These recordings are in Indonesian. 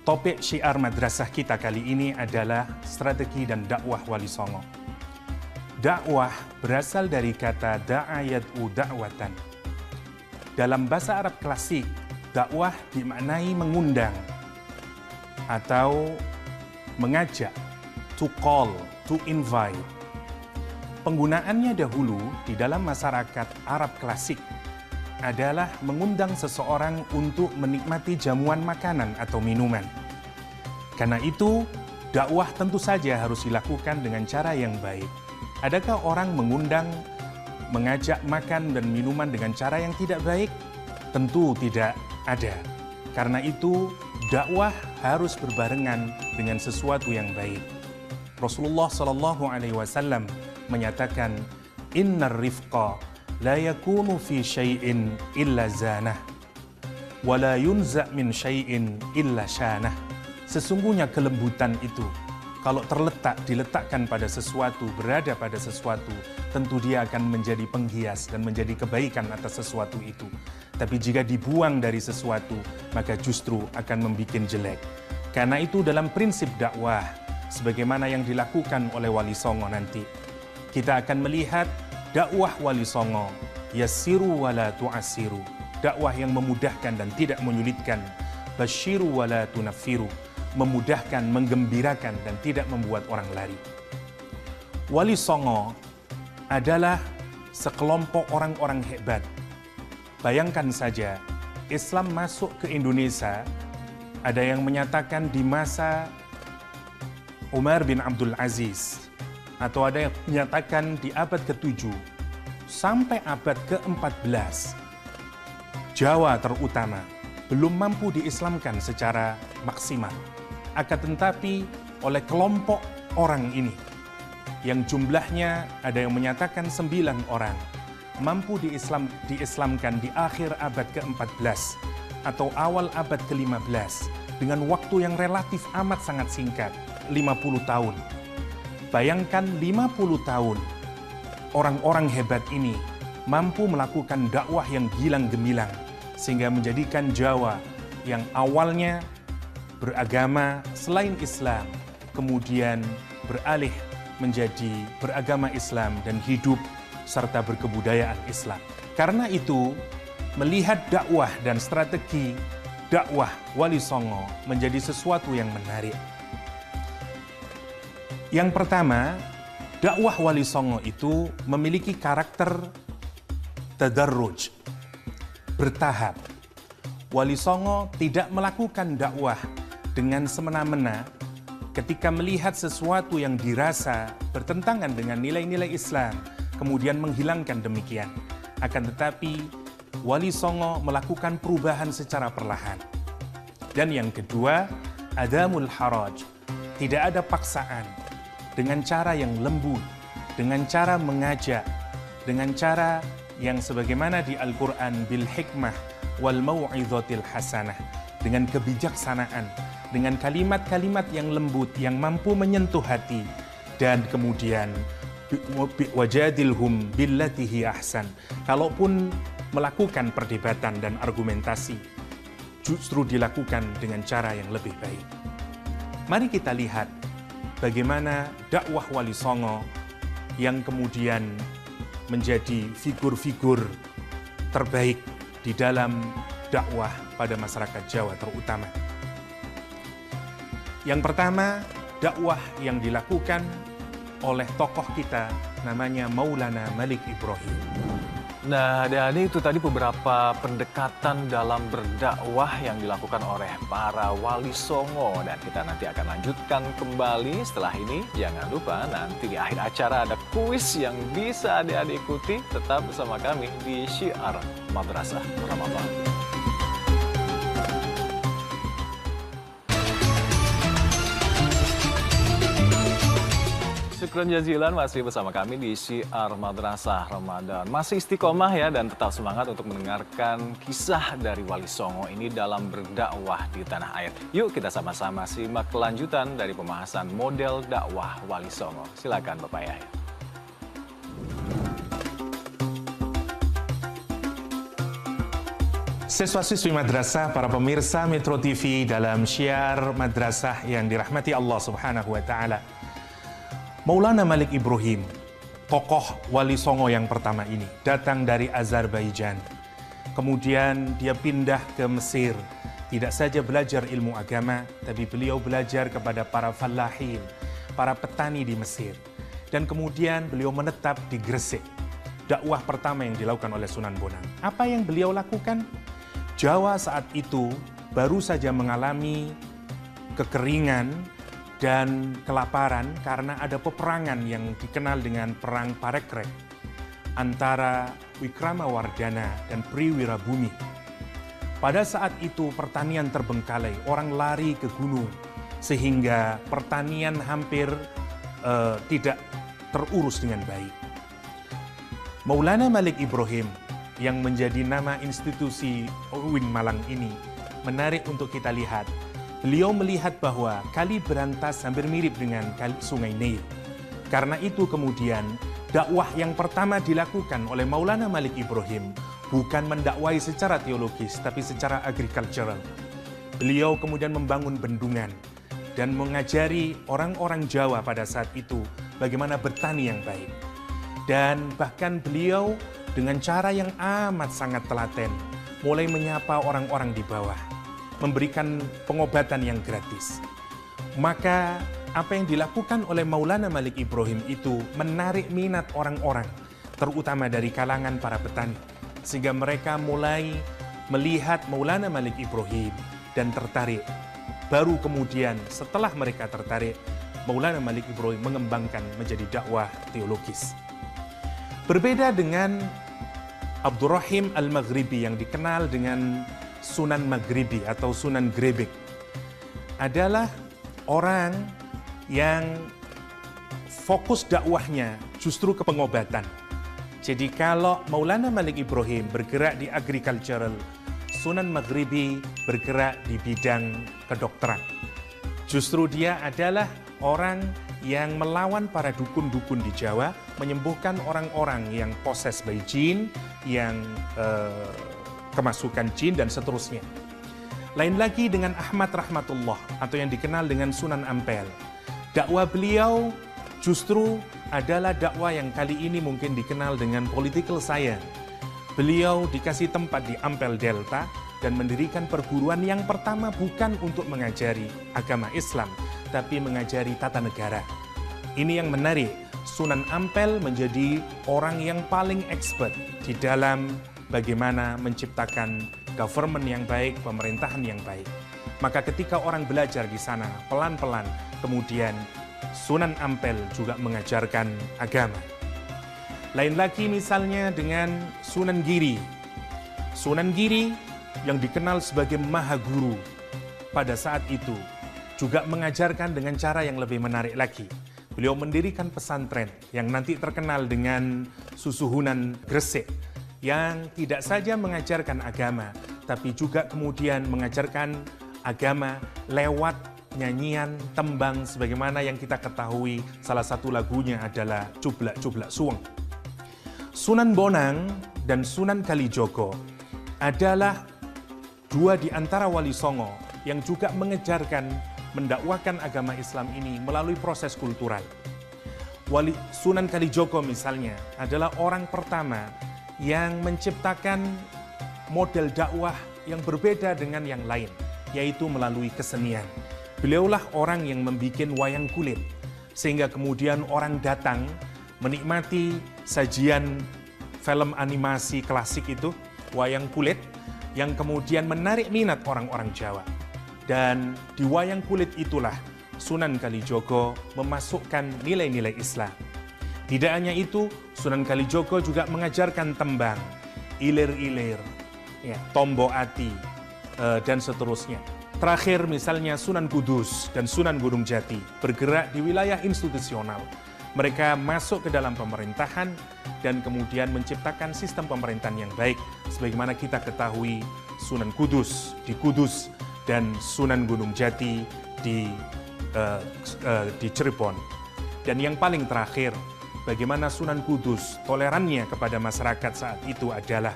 Topik syiar madrasah kita kali ini adalah strategi dan dakwah Wali Songo. Dakwah berasal dari kata da'a yad'u da'watan. Dalam bahasa Arab klasik, dakwah dimaknai mengundang atau mengajak, to call, to invite. Penggunaannya dahulu di dalam masyarakat Arab klasik adalah mengundang seseorang untuk menikmati jamuan makanan atau minuman. Karena itu, dakwah tentu saja harus dilakukan dengan cara yang baik. Adakah orang mengajak makan dan minuman dengan cara yang tidak baik? Tentu tidak ada. Karena itu, dakwah harus berbarengan dengan sesuatu yang baik. Rasulullah SAW menyatakan, Innar rifqa la yakunu fi syai'in illa zanah, wa la yunza' min syai'in illa syanah. Sesungguhnya kelembutan itu, kalau diletakkan pada sesuatu, berada pada sesuatu, tentu dia akan menjadi penghias dan menjadi kebaikan atas sesuatu itu. Tapi jika dibuang dari sesuatu, maka justru akan membuat jelek. Karena itu dalam prinsip dakwah, sebagaimana yang dilakukan oleh Wali Songo nanti, kita akan melihat dakwah Wali Songo, yassiru wa la tu'assiru, dakwah yang memudahkan dan tidak menyulitkan, basyiru wa la tunaffiru, memudahkan, menggembirakan dan tidak membuat orang lari. Wali Songo adalah sekelompok orang-orang hebat. Bayangkan saja, Islam masuk ke Indonesia, ada yang menyatakan di masa Umar bin Abdul Aziz, atau ada yang menyatakan di abad ke-7 sampai abad ke-14, Jawa terutama belum mampu diislamkan secara maksimal. Akan tetapi oleh kelompok orang ini, yang jumlahnya ada yang menyatakan 9 orang, mampu diislamkan di akhir abad ke-14 atau awal abad ke-15 dengan waktu yang relatif amat sangat singkat, 50 tahun. Bayangkan 50 tahun, orang-orang hebat ini mampu melakukan dakwah yang gilang gemilang, sehingga menjadikan Jawa yang awalnya beragama selain Islam, kemudian beralih menjadi beragama Islam dan hidup serta berkebudayaan Islam. Karena itu, melihat dakwah dan strategi dakwah Wali Songo menjadi sesuatu yang menarik. Yang pertama, dakwah Wali Songo itu memiliki karakter tadarruj, bertahap. Wali Songo tidak melakukan dakwah dengan semena-mena ketika melihat sesuatu yang dirasa bertentangan dengan nilai-nilai Islam, kemudian menghilangkan demikian. Akan tetapi, Wali Songo melakukan perubahan secara perlahan. Dan yang kedua, adamul haraj, tidak ada paksaan, dengan cara yang lembut, dengan cara mengajak, dengan cara yang sebagaimana di Al-Quran, bil hikmah wal mau'idhatil hasanah, dengan kebijaksanaan, dengan kalimat-kalimat yang lembut, yang mampu menyentuh hati, dan kemudian wajadilhum billatihi ahsan. Kalaupun melakukan perdebatan dan argumentasi, justru dilakukan dengan cara yang lebih baik. Mari kita lihat bagaimana dakwah Wali Songo yang kemudian menjadi figur-figur terbaik di dalam dakwah pada masyarakat Jawa terutama. Yang pertama, dakwah yang dilakukan oleh tokoh kita namanya Maulana Malik Ibrahim. Nah, adik-adik, itu tadi beberapa pendekatan dalam berdakwah yang dilakukan oleh para Wali Songo. Dan kita nanti akan lanjutkan kembali setelah ini. Jangan lupa nanti di akhir acara ada kuis yang bisa adik-adik ikuti. Tetap bersama kami di Syiar Madrasah Ramadan. Syukran jazilan masih bersama kami di Syiar Madrasah Ramadan. Masih istiqomah ya dan tetap semangat untuk mendengarkan kisah dari Wali Songo ini dalam berdakwah di tanah air. Yuk kita sama-sama simak kelanjutan dari pembahasan model dakwah Wali Songo. Silakan Bapak Yahya. Siswa-siswi madrasah, para pemirsa Metro TV dalam syiar madrasah yang dirahmati Allah Subhanahu wa taala. Maulana Malik Ibrahim, tokoh Wali Songo yang pertama ini, datang dari Azerbaijan. Kemudian dia pindah ke Mesir. Tidak saja belajar ilmu agama, tapi beliau belajar kepada para fallahin, para petani di Mesir. Dan kemudian beliau menetap di Gresik. Dakwah pertama yang dilakukan oleh Sunan Bonang. Apa yang beliau lakukan? Jawa saat itu baru saja mengalami kekeringan dan kelaparan karena ada peperangan yang dikenal dengan Perang Parekrek antara Wikramawardhana dan Priwirabumi. Pada saat itu pertanian terbengkalai, orang lari ke gunung sehingga pertanian hampir tidak terurus dengan baik. Maulana Malik Ibrahim yang menjadi nama institusi UIN Malang ini menarik untuk kita lihat. Beliau melihat bahwa kali Berantas hampir mirip dengan kali Sungai Nil. Karena itu kemudian dakwah yang pertama dilakukan oleh Maulana Malik Ibrahim bukan mendakwai secara teologis tapi secara agricultural. Beliau kemudian membangun bendungan dan mengajari orang-orang Jawa pada saat itu bagaimana bertani yang baik. Dan bahkan beliau dengan cara yang amat sangat telaten mulai menyapa orang-orang di bawah, memberikan pengobatan yang gratis. Maka apa yang dilakukan oleh Maulana Malik Ibrahim itu menarik minat orang-orang, terutama dari kalangan para petani, sehingga mereka mulai melihat Maulana Malik Ibrahim dan tertarik. Baru kemudian setelah mereka tertarik, Maulana Malik Ibrahim mengembangkan menjadi dakwah teologis. Berbeda dengan Abdurrahim Al-Maghribi yang dikenal dengan Sunan Maghribi atau Sunan Grebek, adalah orang yang fokus dakwahnya justru ke pengobatan. Jadi kalau Maulana Malik Ibrahim bergerak di agricultural, Sunan Maghribi bergerak di bidang kedokteran. Justru dia adalah orang yang melawan para dukun-dukun di Jawa, menyembuhkan orang-orang yang poses by jin, yang kemasukan jin dan seterusnya. Lain lagi dengan Ahmad Rahmatullah atau yang dikenal dengan Sunan Ampel. Dakwah beliau justru adalah dakwah yang kali ini mungkin dikenal dengan political science. Beliau dikasih tempat di Ampel Delta dan mendirikan perguruan yang pertama bukan untuk mengajari agama Islam, tapi mengajari tata negara. Ini yang menarik, Sunan Ampel menjadi orang yang paling expert di dalam bagaimana menciptakan government yang baik, pemerintahan yang baik. Maka ketika orang belajar di sana, pelan-pelan, kemudian Sunan Ampel juga mengajarkan agama. Lain lagi misalnya dengan Sunan Giri. Sunan Giri yang dikenal sebagai Mahaguru pada saat itu juga mengajarkan dengan cara yang lebih menarik lagi. Beliau mendirikan pesantren yang nanti terkenal dengan Susuhunan Gresik, yang tidak saja mengajarkan agama, tapi juga kemudian mengajarkan agama lewat nyanyian, tembang, sebagaimana yang kita ketahui salah satu lagunya adalah Cublak-Cublak Suweng. Sunan Bonang dan Sunan Kalijogo adalah dua di antara Wali Songo yang juga mengejarkan mendakwakan agama Islam ini melalui proses kultural. Wali Sunan Kalijogo misalnya adalah orang pertama yang menciptakan model dakwah yang berbeda dengan yang lain, yaitu melalui kesenian. Beliaulah orang yang membuat wayang kulit, sehingga kemudian orang datang menikmati sajian film animasi klasik itu, wayang kulit, yang kemudian menarik minat orang-orang Jawa. Dan di wayang kulit itulah Sunan Kalijogo memasukkan nilai-nilai Islam. Tidak hanya itu, Sunan Kalijogo juga mengajarkan tembang, ilir-ilir, ya, tombo ati, dan seterusnya. Terakhir misalnya Sunan Kudus dan Sunan Gunung Jati bergerak di wilayah institusional. Mereka masuk ke dalam pemerintahan dan kemudian menciptakan sistem pemerintahan yang baik. Sebagaimana kita ketahui Sunan Kudus di Kudus dan Sunan Gunung Jati di Cirebon. Dan yang paling terakhir, bagaimana Sunan Kudus tolerannya kepada masyarakat saat itu adalah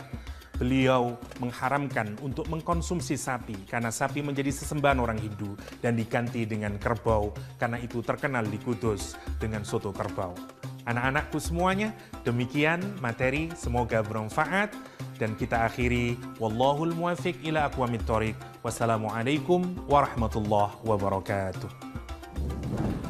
beliau mengharamkan untuk mengkonsumsi sapi karena sapi menjadi sesembahan orang Hindu dan diganti dengan kerbau karena itu terkenal di Kudus dengan soto kerbau. Anak-anakku semuanya, demikian materi, semoga bermanfaat dan kita akhiri wallahul muwaffiq ila aqwamit thoriq. Wassalamualaikum warahmatullahi wabarakatuh.